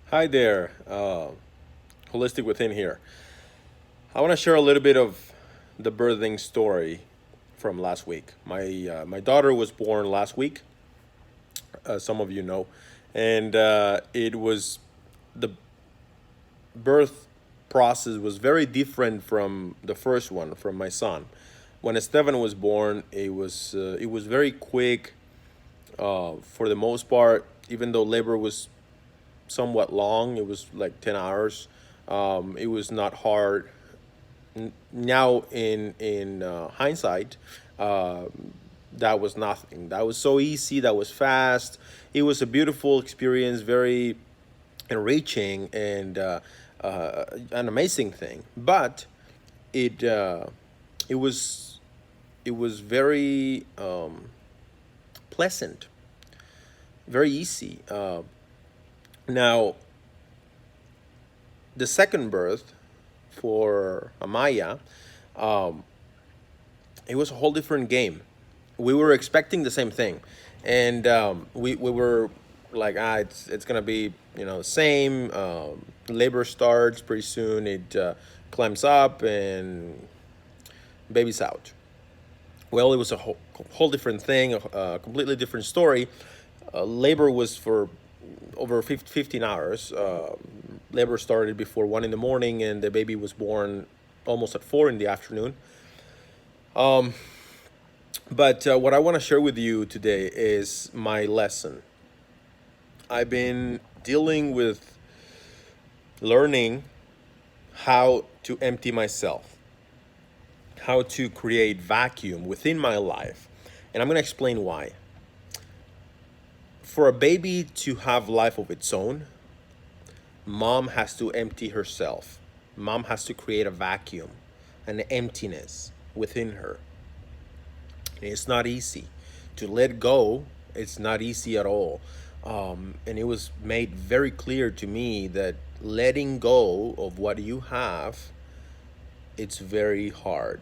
Hi there, Holistic Within here. I want to share a little bit of the birthing story from last week. My daughter was born last week, some of you know, and it was the birth process was very different from the first one, from my son. When Esteban was born, it was very quick for the most part. Even though labor was somewhat long, it was like 10 hours. It was not hard. Now in hindsight, uh, that was nothing. That was so easy. That was fast. It was a beautiful experience, very enriching and an amazing thing. But it uh, it was it was very pleasant, very easy. Now the second birth for Amaya, um, it was a whole different game. We were expecting the same thing, and we were like, it's gonna be the same. Labor starts pretty soon. It climbs up and baby's out. Well, it was a whole different thing, a completely different story. Labor was for over 15 hours. Labor started before 1 in the morning, and the baby was born almost at 4 in the afternoon. But what I want to share with you today is my lesson. I've been dealing with learning how to empty myself, how to create vacuum within my life. And I'm going to explain why. For a baby to have life of its own, mom has to empty herself. Mom has to create a vacuum, an emptiness within her. It's not easy to let go. It's not easy at all. And it was made very clear to me that letting go of what you have, it's very hard.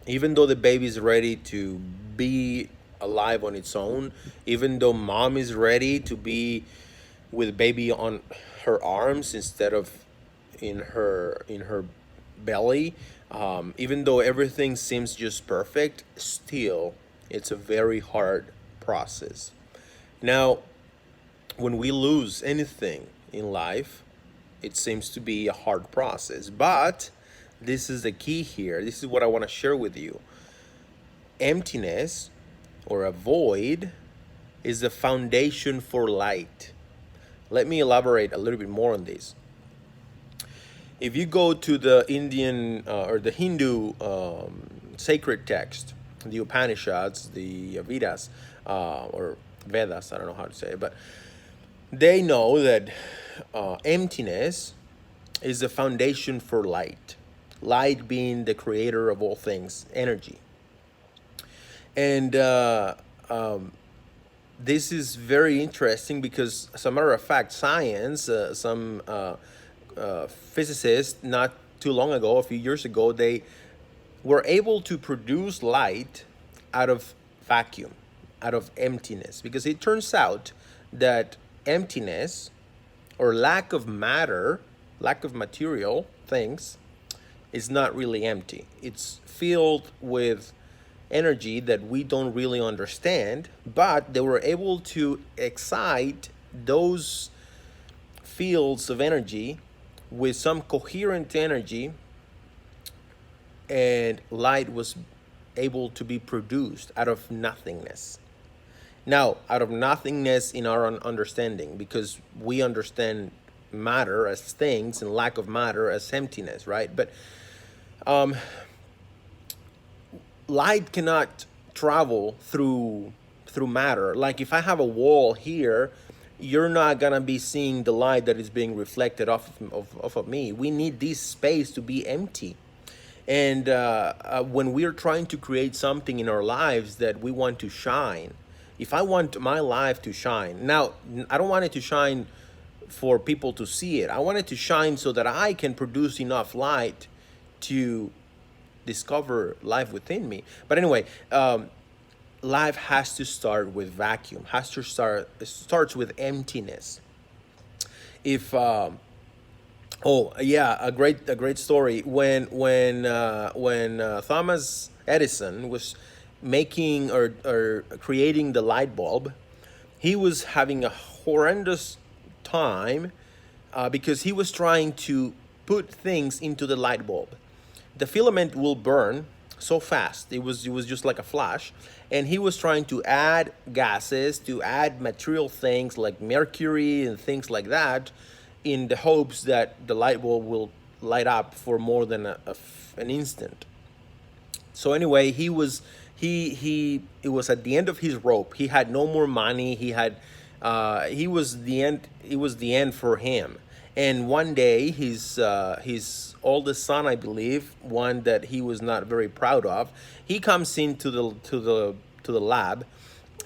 Even though the baby is ready to be alive on its own, even though mom is ready to be with baby on her arms instead of in her belly, even though everything seems just perfect, still it's a very hard process. Now, when we lose anything in life, it seems to be a hard process. But this is the key here. This is what I want to share with you. Emptiness or a void is the foundation for light. Let me elaborate a little bit more on this. If you go to the Indian or the Hindu sacred text, the Upanishads, the Vedas, or Vedas, I don't know how to say it, but they know that emptiness is the foundation for light. Light being the creator of all things, energy. And this is very interesting because, as a matter of fact, science, some physicists, not too long ago, a few years ago, they were able to produce light out of vacuum, out of emptiness, because it turns out that emptiness or lack of matter, lack of material things, is not really empty. It's filled with energy that we don't really understand, but they were able to excite those fields of energy with some coherent energy, and light was able to be produced out of nothingness. Now, out of nothingness in our understanding, because we understand matter as things and lack of matter as emptiness, right? But light cannot travel through matter. Like if I have a wall here, you're not gonna be seeing the light that is being reflected off of me. We need this space to be empty. And when we're trying to create something in our lives that we want to shine, if I want my life to shine, now I don't want it to shine for people to see it. I want it to shine so that I can produce enough light to discover life within me. But anyway, life has to start with vacuum. Has to start. It starts with emptiness. If Oh yeah, a great story. When Thomas Edison was making or creating the light bulb, he was having a horrendous time because he was trying to put things into the light bulb. The filament will burn so fast. It was just like a flash, and he was trying to add gases, to add material things like mercury and things like that, in the hopes that the light bulb will light up for more than an instant. So anyway, he it was at the end of his rope. He had no more money. He was the end. It was the end for him. And one day, his oldest son, I believe, one that he was not very proud of, he comes into the lab,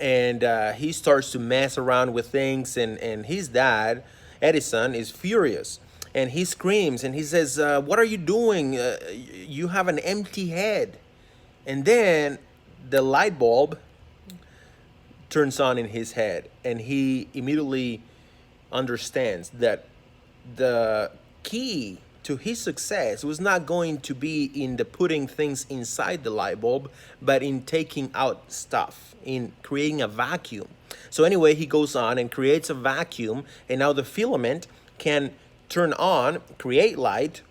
and he starts to mess around with things, and his dad, Edison, is furious, and he screams and he says, "What are you doing? You have an empty head." And then the light bulb turns on in his head, and he immediately understands that the key to his success was not going to be in the putting things inside the light bulb, but in taking out stuff, in creating a vacuum. So anyway, he goes on and creates a vacuum, and now the filament can turn on, create light,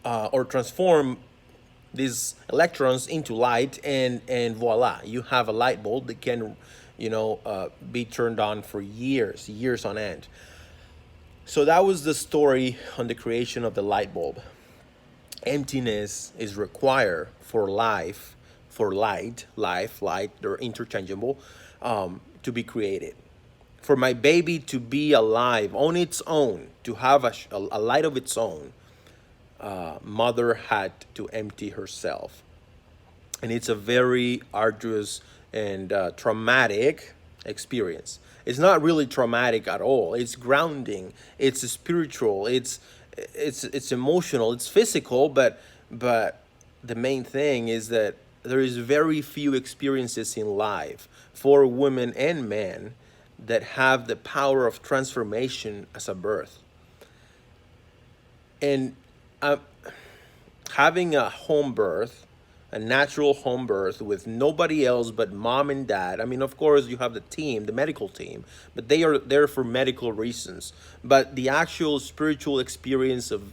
or transform these electrons into light, and voila, you have a light bulb that can, be turned on for years on end. So that was the story on the creation of the light bulb. Emptiness is required for life, for light, they're interchangeable, to be created. For my baby to be alive on its own, to have a light of its own, mother had to empty herself. And it's a very arduous and traumatic experience. It's not really traumatic at all. It's grounding. It's spiritual. It's emotional. It's physical. But the main thing is that there is very few experiences in life for women and men that have the power of transformation as a birth. And having a home birth, a natural home birth with nobody else but mom and dad. I mean, of course, you have the team, the medical team, but they are there for medical reasons. But the actual spiritual experience of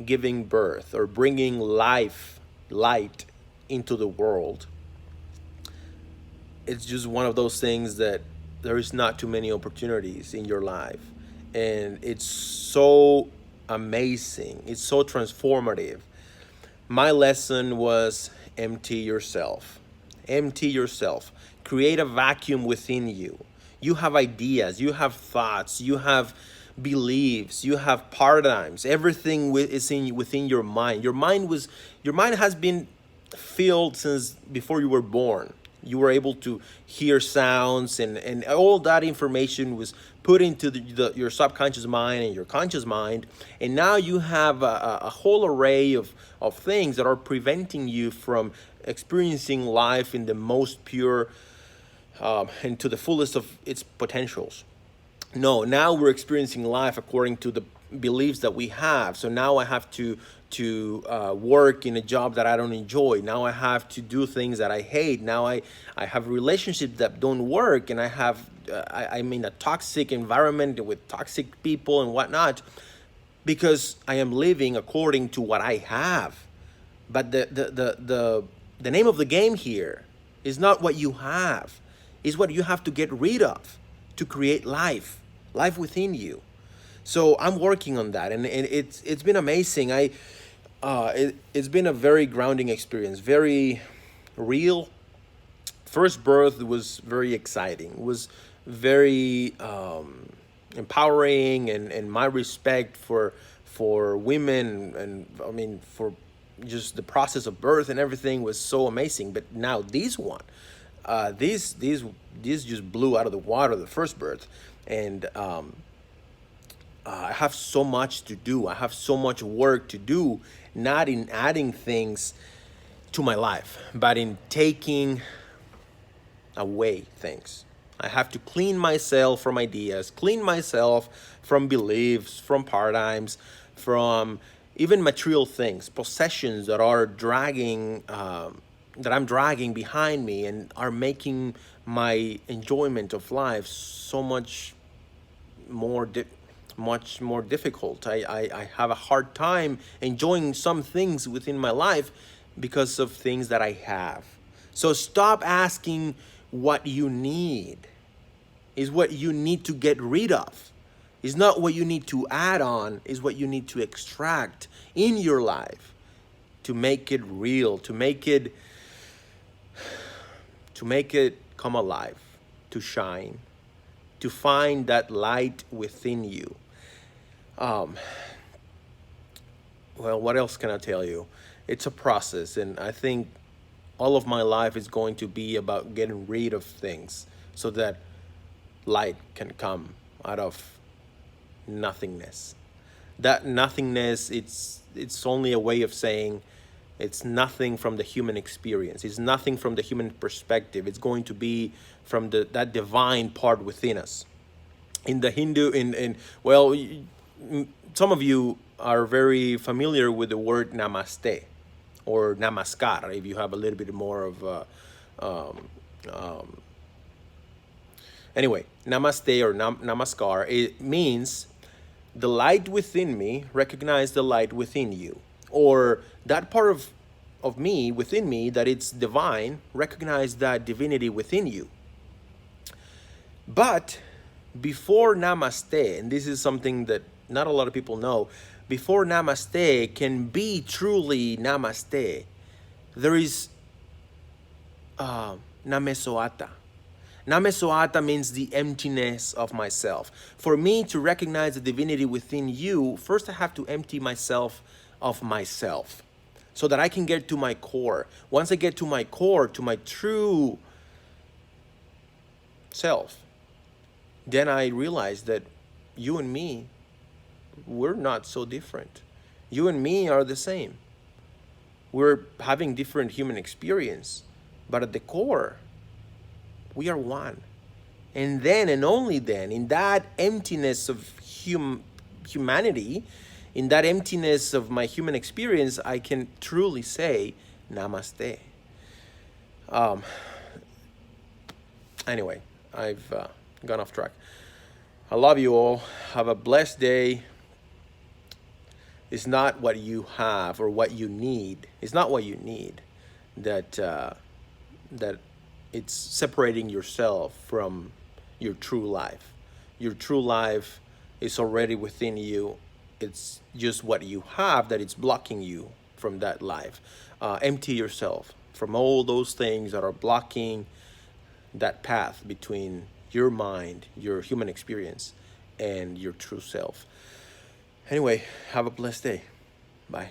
giving birth or bringing light into the world, it's just one of those things that there is not too many opportunities in your life. And it's so amazing. It's so transformative. My lesson was empty yourself. Empty yourself. Create a vacuum within you. You have ideas, you have thoughts, you have beliefs, you have paradigms. Everything is within your mind. Your mind has been filled since before you were born. You were able to hear sounds, and all that information was put into your subconscious mind and your conscious mind. And now you have a whole array of things that are preventing you from experiencing life in the most pure and to the fullest of its potentials. No, now we're experiencing life according to the beliefs that we have. So now I have to work in a job that I don't enjoy. Now I have to do things that I hate. Now I have relationships that don't work, and I'm in a toxic environment with toxic people and whatnot, because I am living according to what I have. But the name of the game here is not what you have, is what you have to get rid of to create life within you. So I'm working on that, and it's been amazing. It's been a very grounding experience, very real. First birth was very exciting. It was very empowering, and my respect for women, and I mean for just the process of birth and everything was so amazing. But now this one, these just blew out of the water, the first birth, and I have so much to do. I have so much work to do, not in adding things to my life, but in taking away things. I have to clean myself from ideas, clean myself from beliefs, from paradigms, from even material things, possessions that are dragging, that I'm dragging behind me and are making my enjoyment of life so more di- much more difficult. I have a hard time enjoying some things within my life because of things that I have. So stop asking what you need. Is what you need to get rid of. Is not what you need to add on, is what you need to extract in your life to make it real, to make it come alive, to shine, to find that light within you. Um, well, what else can I tell you? It's a process, and I think all of my life is going to be about getting rid of things so that light can come out of nothingness. That nothingness, it's only a way of saying it's nothing from the human experience. It's nothing from the human perspective. It's going to be from that divine part within us. In the Hindu, in well, some of you are very familiar with the word namaste or namaskar. If you have a little bit more of um, anyway, namaste or namaskar, it means the light within me recognize the light within you, or that part of me within me that it's divine recognize that divinity within you. But before namaste, and this is something that not a lot of people know, before namaste can be truly namaste, there is namesoata. Namesoata means the emptiness of myself. For me to recognize the divinity within you, first I have to empty myself of myself so that I can get to my core. Once I get to my core, to my true self, then I realize that you and me, we're not so different. You and me are the same. We're having different human experience, but at the core, we are one. And then and only then, in that emptiness of humanity, in that emptiness of my human experience, I can truly say namaste. Um, anyway, I've gone off track. I love you all. Have a blessed day. It's not what you have or what you need. It's not what you need that that it's separating yourself from your true life. Your true life is already within you. It's just what you have that it's blocking you from that life. Empty yourself from all those things that are blocking that path between your mind, your human experience, and your true self. Anyway, have a blessed day. Bye.